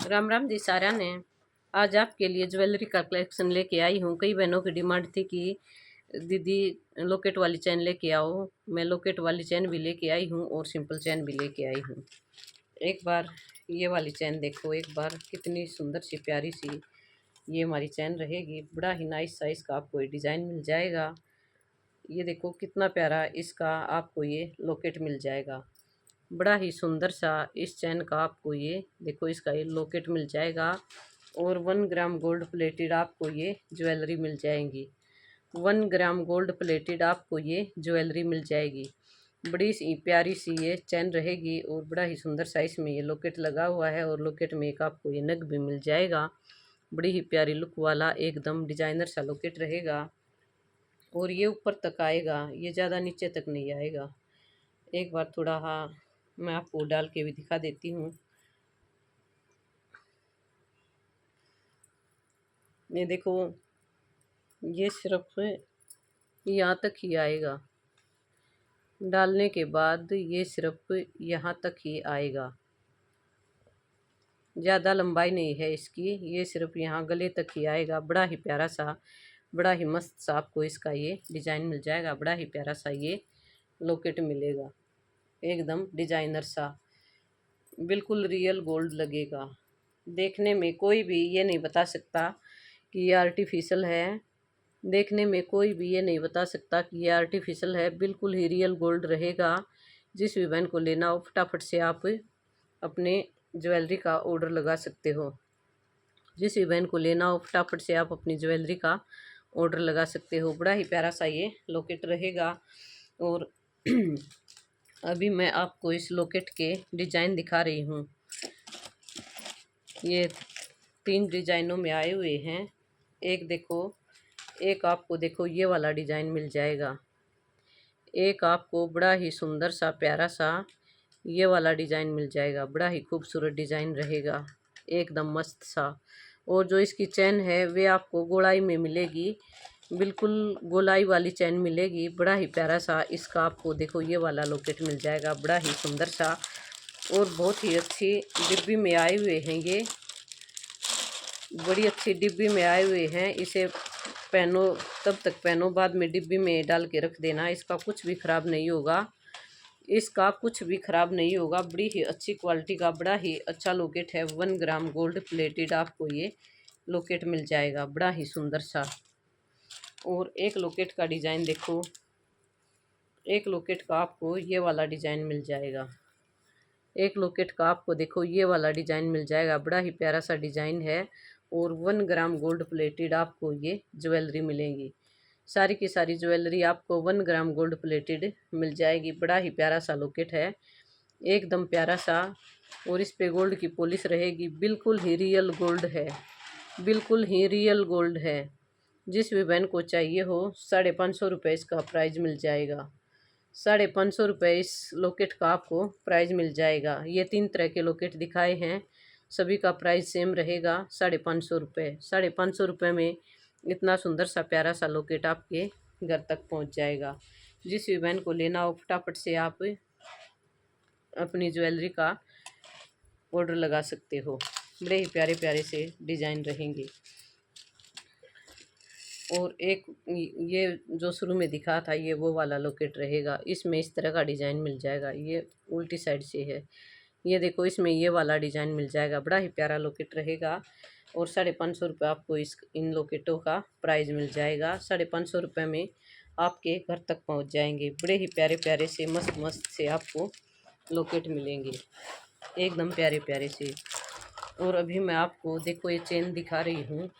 राम राम जी सारा ने। आज आपके लिए ज्वेलरी का कलेक्शन लेके आई हूँ। कई बहनों की डिमांड थी कि दीदी लॉकेट वाली चैन लेके आओ। मैं लॉकेट वाली चैन भी लेके आई हूँ और सिंपल चैन भी लेके आई हूँ। एक बार ये वाली चैन देखो, एक बार कितनी सुंदर सी प्यारी सी ये हमारी चैन रहेगी। बड़ा ही नाइस साइज का आपको ये डिज़ाइन मिल जाएगा। ये देखो कितना प्यारा इसका आपको ये लॉकेट मिल जाएगा। बड़ा ही सुंदर सा इस चैन का आपको ये देखो इसका ये लॉकेट मिल जाएगा। और 1 ग्राम गोल्ड प्लेटेड आपको ये ज्वेलरी मिल जाएंगी। 1 ग्राम गोल्ड प्लेटेड आपको ये ज्वेलरी मिल जाएगी। बड़ी सी प्यारी सी ये चैन रहेगी और बड़ा ही सुंदर सा इसमें ये लॉकेट लगा हुआ है और लॉकेट में एक आपको ये नग भी मिल जाएगा। बड़ी ही प्यारी लुक वाला एकदम डिजाइनर सा लॉकेट रहेगा और ये ऊपर तक आएगा, ये ज़्यादा नीचे तक नहीं आएगा। एक बार थोड़ा हाँ मैं आपको डाल के भी दिखा देती हूँ। ये देखो ये सिर्फ यहाँ तक ही आएगा, डालने के बाद ये सिर्फ यहाँ तक ही आएगा। ज़्यादा लंबाई नहीं है इसकी, ये सिर्फ यहाँ गले तक ही आएगा। बड़ा ही प्यारा सा, बड़ा ही मस्त सा आपको इसका ये डिज़ाइन मिल जाएगा। बड़ा ही प्यारा सा ये लॉकेट मिलेगा, एकदम डिजाइनर सा, बिल्कुल रियल गोल्ड लगेगा। देखने में कोई भी ये नहीं बता सकता कि ये आर्टिफिशियल है। देखने में कोई भी ये नहीं बता सकता कि ये आर्टिफिशियल है, बिल्कुल ही रियल गोल्ड रहेगा। जिस भी बहन को लेना हो फटाफट से आप अपने ज्वेलरी का ऑर्डर लगा सकते हो। जिस भी बहन को लेना हो फटाफट से आप अपनी ज्वेलरी का ऑर्डर लगा सकते हो। बड़ा ही प्यारा सा ये लॉकेट रहेगा। और अभी मैं आपको इस लॉकेट के डिज़ाइन दिखा रही हूँ। ये 3 डिज़ाइनों में आए हुए हैं। एक देखो, एक आपको देखो ये वाला डिज़ाइन मिल जाएगा। एक आपको बड़ा ही सुंदर सा प्यारा सा ये वाला डिज़ाइन मिल जाएगा। बड़ा ही खूबसूरत डिज़ाइन रहेगा, एकदम मस्त सा। और जो इसकी चैन है वे आपको गोलाई में मिलेगी, बिल्कुल गोलाई वाली चैन मिलेगी। बड़ा ही प्यारा सा इसका आपको देखो ये वाला लॉकेट मिल जाएगा, बड़ा ही सुंदर सा। और बहुत ही अच्छी डिब्बी में आए हुए हैं ये, बड़ी अच्छी डिब्बी में आए हुए हैं। इसे पहनो तब तक पहनो, बाद में डिब्बी में डाल के रख देना, इसका कुछ भी ख़राब नहीं होगा। इसका कुछ भी ख़राब नहीं होगा। बड़ी ही अच्छी क्वालिटी का बड़ा ही अच्छा लॉकेट है। 1 ग्राम गोल्ड प्लेटेड आपको ये लॉकेट मिल जाएगा, बड़ा ही सुंदर सा। और एक लॉकेट का डिज़ाइन देखो, एक लॉकेट का आपको ये वाला डिज़ाइन मिल जाएगा। एक लॉकेट का आपको देखो ये वाला डिज़ाइन मिल जाएगा, बड़ा ही प्यारा सा डिज़ाइन है। और 1 ग्राम गोल्ड प्लेटेड आपको ये ज्वेलरी मिलेंगी। सारी की सारी ज्वेलरी आपको 1 ग्राम गोल्ड प्लेटेड मिल जाएगी। बड़ा ही प्यारा सा लॉकेट है, एकदम प्यारा सा। और इस पे गोल्ड की पॉलिश रहेगी, बिल्कुल ही रियल गोल्ड है, बिल्कुल ही रियल गोल्ड है। जिस भी बहन को चाहिए हो 550 रुपये इसका प्राइस मिल जाएगा। 550 रुपये इस लॉकेट का आपको प्राइस मिल जाएगा। ये 3 तरह के लॉकेट दिखाए हैं, सभी का प्राइस सेम रहेगा 550 रुपये। 550 रुपये में इतना सुंदर सा प्यारा सा लॉकेट आपके घर तक पहुंच जाएगा। जिस भी बहन को लेना हो फटाफट से आप अपनी ज्वेलरी का ऑर्डर लगा सकते हो। बड़े ही प्यारे प्यारे से डिज़ाइन रहेंगे। और एक ये जो शुरू में दिखा था ये वो वाला लॉकेट रहेगा, इसमें इस तरह का डिज़ाइन मिल जाएगा। ये उल्टी साइड से है, ये देखो इसमें ये वाला डिज़ाइन मिल जाएगा। बड़ा ही प्यारा लॉकेट रहेगा। और 550 रुपये आपको इस इन लॉकेटों का प्राइस मिल जाएगा। 550 रुपये में आपके घर तक पहुंच जाएंगे। बड़े ही प्यारे प्यारे से मस्त मस्त से आपको लॉकेट मिलेंगे, एकदम प्यारे प्यारे से। और अभी मैं आपको देखो ये चेन दिखा रही हूँ।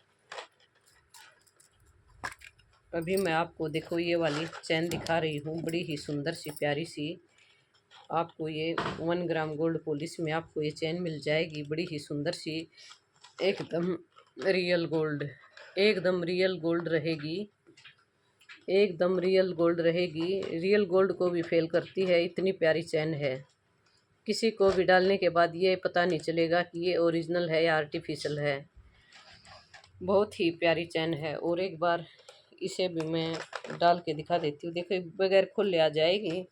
अभी मैं आपको देखो ये वाली चैन दिखा रही हूँ, बड़ी ही सुंदर सी प्यारी सी। आपको ये 1 ग्राम गोल्ड पॉलिश में आपको ये चैन मिल जाएगी, बड़ी ही सुंदर सी, एकदम रियल गोल्ड, एकदम रियल गोल्ड रहेगी, एकदम रियल गोल्ड रहेगी। रियल गोल्ड को भी फेल करती है, इतनी प्यारी चैन है। किसी को भी डालने के बाद ये पता नहीं चलेगा कि ये ओरिजिनल है या आर्टिफिशियल है। बहुत ही प्यारी चैन है। और एक बार इसे भी मैं डाल के दिखा देती हूँ। देखो बगैर खुले आ जाएगी,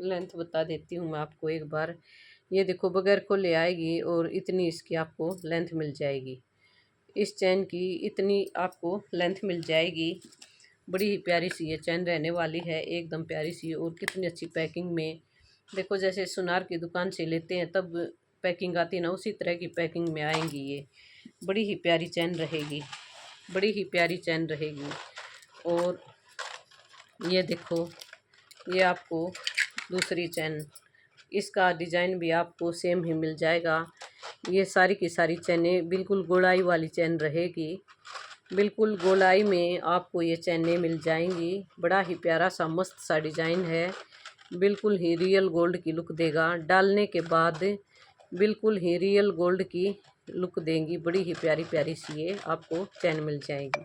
लेंथ बता देती हूँ मैं आपको एक बार। ये देखो बगैर को ले आएगी और इतनी इसकी आपको लेंथ मिल जाएगी। इस चैन की इतनी आपको लेंथ मिल जाएगी। बड़ी ही प्यारी सी ये चैन रहने वाली है, एकदम प्यारी सी। और कितनी अच्छी पैकिंग में, देखो जैसे सुनार की दुकान से लेते हैं तब पैकिंग आती है ना, उसी तरह की पैकिंग में आएंगी ये। बड़ी ही प्यारी चैन रहेगी, बड़ी ही प्यारी चैन रहेगी। और ये देखो, ये आपको दूसरी चैन, इसका डिज़ाइन भी आपको सेम ही मिल जाएगा। ये सारी की सारी चैनें बिल्कुल गोलाई वाली चैन रहेगी। बिल्कुल गोलाई में आपको ये चैनें मिल जाएंगी। बड़ा ही प्यारा सा मस्त सा डिज़ाइन है, बिल्कुल ही रियल गोल्ड की लुक देगा। डालने के बाद बिल्कुल ही रियल गोल्ड की लुक देंगी। बड़ी ही प्यारी प्यारी सी ये आपको चैन मिल जाएगी,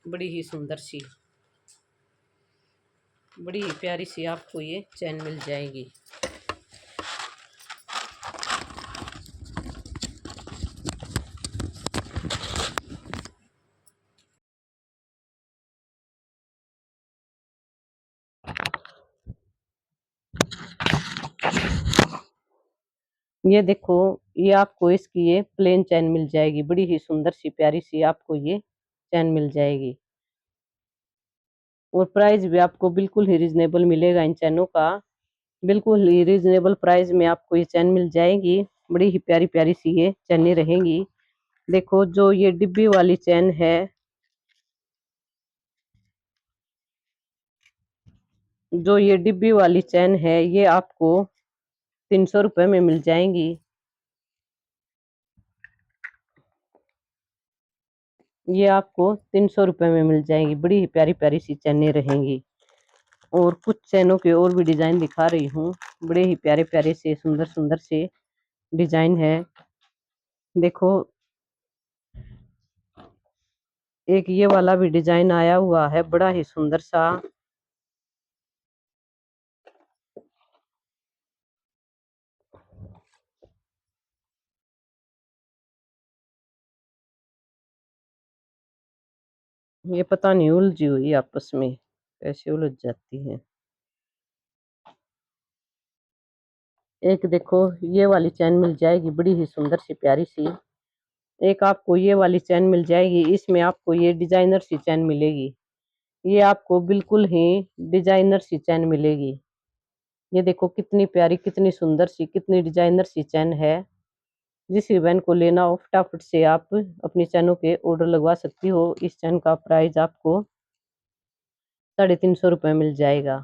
बड़ी ही सुंदर सी, बड़ी ही प्यारी सी आपको ये चैन मिल जाएगी। ये देखो, ये आपको इसकी ये प्लेन चैन मिल जाएगी। बड़ी ही सुंदर सी प्यारी सी आपको ये चैन मिल जाएगी। और प्राइस भी आपको बिल्कुल ही रिजनेबल मिलेगा इन चैनों का। बिल्कुल ही रिजनेबल प्राइस में आपको ये चैन मिल जाएगी। बड़ी ही प्यारी प्यारी सी ये चैनें रहेंगी। देखो जो ये डिब्बी वाली चैन है, जो ये डिब्बी वाली चैन है, ये आपको 300 रुपये में मिल जाएंगी। ये आपको 300 रुपये में मिल जाएगी। बड़ी ही प्यारी प्यारी सी चैनें रहेंगी। और कुछ चैनों के और भी डिजाइन दिखा रही हूँ। बड़े ही प्यारे प्यारे से सुंदर सुंदर से डिजाइन है। देखो एक ये वाला भी डिजाइन आया हुआ है, बड़ा ही सुंदर सा। ये पता नहीं उलझी हुई आपस में कैसे उलझ जाती है। एक देखो ये वाली चैन मिल जाएगी, बड़ी ही सुंदर सी प्यारी सी। एक आपको ये वाली चैन मिल जाएगी, इसमें आपको ये डिजाइनर सी चैन मिलेगी। ये आपको बिल्कुल ही डिजाइनर सी चैन मिलेगी। ये देखो कितनी प्यारी, कितनी सुंदर सी, कितनी डिजाइनर सी चैन है। जिस भी बहन को लेना हो फटाफट से आप अपनी चैनों के ऑर्डर लगवा सकती हो। इस चैन का प्राइस आपको 350 रुपये मिल जाएगा।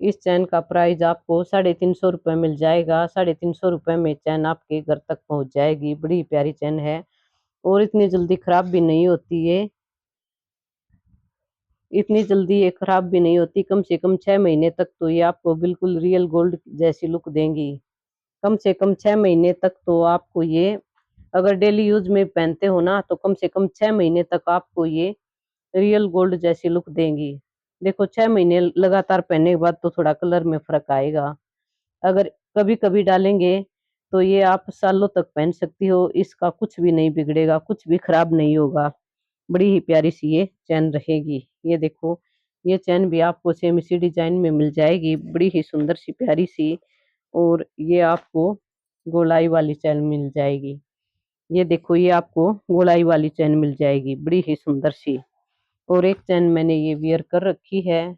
इस चैन का प्राइस आपको 350 रुपये मिल जाएगा। 350 रुपये में चैन आपके घर तक पहुंच जाएगी। बड़ी प्यारी चैन है और इतनी जल्दी खराब भी नहीं होती है। इतनी जल्दी ये खराब भी नहीं होती। कम से कम 6 महीने तक तो ये आपको बिल्कुल रियल गोल्ड जैसी लुक देंगी। कम से कम 6 महीने तक तो आपको ये, अगर डेली यूज में पहनते हो ना, तो कम से कम 6 महीने तक आपको ये रियल गोल्ड जैसी लुक देंगी। देखो 6 महीने लगातार पहनने के बाद तो थोड़ा कलर में फर्क आएगा। अगर कभी कभी डालेंगे तो ये आप सालों तक पहन सकती हो। इसका कुछ भी नहीं बिगड़ेगा, कुछ भी खराब नहीं होगा। बड़ी ही प्यारी सी ये चैन रहेगी। ये देखो, ये चैन भी आपको सेम इसी डिजाइन में मिल जाएगी। बड़ी ही सुंदर सी प्यारी सी। और ये आपको गोलाई वाली चैन मिल जाएगी। ये देखो, ये आपको गोलाई वाली चैन मिल जाएगी, बड़ी ही सुंदर सी। और एक चैन मैंने ये वियर कर रखी है,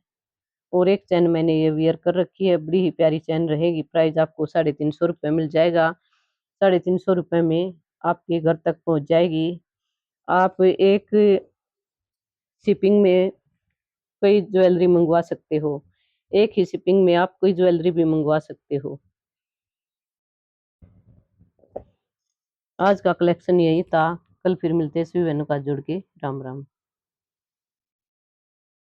और एक चैन मैंने ये वियर कर रखी है। बड़ी ही प्यारी चैन रहेगी। प्राइस आपको 350 रुपये मिल जाएगा। 350 रुपये में आपके घर तक पहुंच जाएगी। आप एक शिपिंग में कई ज्वेलरी मंगवा सकते हो। एक ही शिपिंग में आप कोई ज्वेलरी भी मंगवा सकते हो। आज का कलेक्शन यही था। कल फिर मिलते हैं। सभी बहनों का जुड़ के राम राम।